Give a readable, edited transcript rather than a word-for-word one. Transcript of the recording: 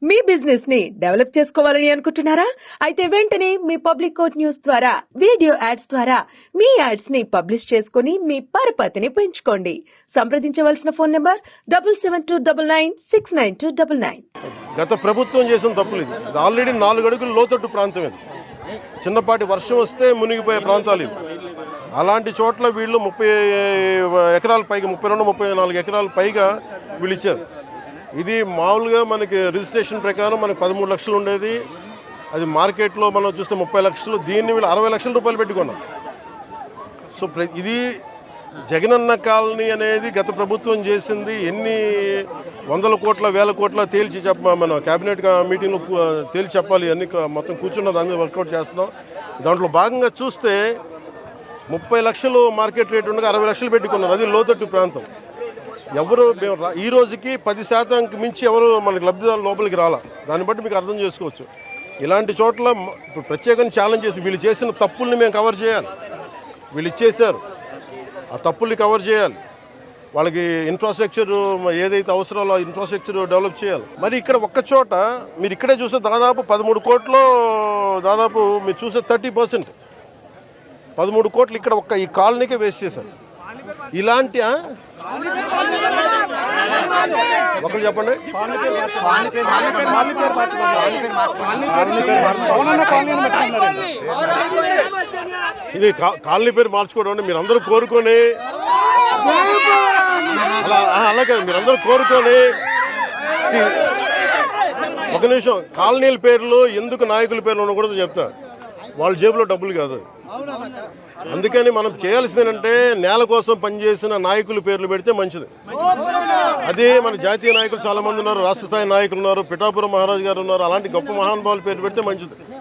మీ business ని develop చేసుకోవాలని అనుకుంటున్నారా? అయితే వెంటనే మీ పబ్లిక్ కోట్ న్యూస్ ద్వారా వీడియో యాడ్స్ ద్వారా మీ యాడ్స్ ని పబ్లిష్ చేసుకుని మీ పరపతిని పెంచుకోండి. సంప్రదించవలసిన ఫోన్ నంబర్ 7729969299. గత ప్రభుత్వం చేసిన తప్పులు ఇది. ఆల్రెడీ 4 అడుగులు లోతట్టు ప్రాంతం ఇది. చిన్నపాటి వర్షం వస్తే మునిగిపోయే ప్రాంతాలు ఇవి. అలాంటి చోట్ల వీళ్ళు 30 ఎకరాల పైగా 32-34 ఎకరాల పైగా వీళ్ళు ఇచ్చారు. ఇది మామూలుగా మనకి రిజిస్ట్రేషన్ ప్రకారం మనకి 13 లక్షలు ఉండేది. అది మార్కెట్లో మనం చూస్తే 30 లక్షలు. దీన్ని వీళ్ళు 60 లక్షల రూపాయలు పెట్టుకున్నాం. సో ఇది జగనన్న కాలనీ అనేది గత ప్రభుత్వం చేసింది. ఎన్ని వందల కోట్ల వేల కోట్ల తేల్చి మన క్యాబినెట్ మీటింగ్లో తేల్చి చెప్పాలి. అన్ని మొత్తం కూర్చున్న దాని మీద వర్కౌట్ చేస్తున్నాం. దాంట్లో భాగంగా చూస్తే 30 లక్షలు మార్కెట్ రేట్ ఉండగా 60 లక్షలు పెట్టుకున్నారు. అది లోతట్టు ప్రాంతం. ఎవరు ఈ రోజుకి 10% మించి ఎవరు మనకి లబ్ధిదారుల లోపలికి రాలా. దాన్ని బట్టి మీకు అర్థం చేసుకోవచ్చు. ఇలాంటి చోట్ల ఇప్పుడు ప్రత్యేకంగా ఛాలెంజ్ చేసి వీళ్ళు చేసిన తప్పుల్ని మేము కవర్ చేయాలి. వీళ్ళు ఇచ్చేసారు, ఆ తప్పుల్ని కవర్ చేయాలి. వాళ్ళకి ఇన్ఫ్రాస్ట్రక్చర్ ఏదైతే అవసరాలో ఇన్ఫ్రాస్ట్రక్చర్ డెవలప్ చేయాలి. మరి ఇక్కడ ఒక్క చోట మీరు ఇక్కడే చూస్తే దాదాపు 13 కోట్లు, దాదాపు మీరు చూసే 30%, 13 కోట్లు ఇక్కడ ఒక్క ఈ కాలనీకే వేస్ట్ చేశారు. ఇలాంటి ఒకరు చెప్పండి. ఇది కాలనీ పేరు మార్చుకోవడం అంటే మీరు అందరూ కోరుకొని అలాగే మీరందరూ కోరుకొని ఒక నిమిషం కాలనీల పేర్లు ఎందుకు నాయకుల పేర్లు ఉండకూడదు చెప్తా. వాళ్ళ జేబులో డబ్బులు కాదు. అందుకని మనం చేయాల్సింది ఏంటంటే నేల కోసం పనిచేసిన నాయకుల పేర్లు పెడితే మంచిది. అదే మన జాతీయ నాయకులు చాలా మంది ఉన్నారు, రాష్ట్ర స్థాయి నాయకులు ఉన్నారు, పిఠాపురం మహారాజు గారు ఉన్నారు. అలాంటి గొప్ప మహానుభావుల పేర్లు పెడితే మంచిది.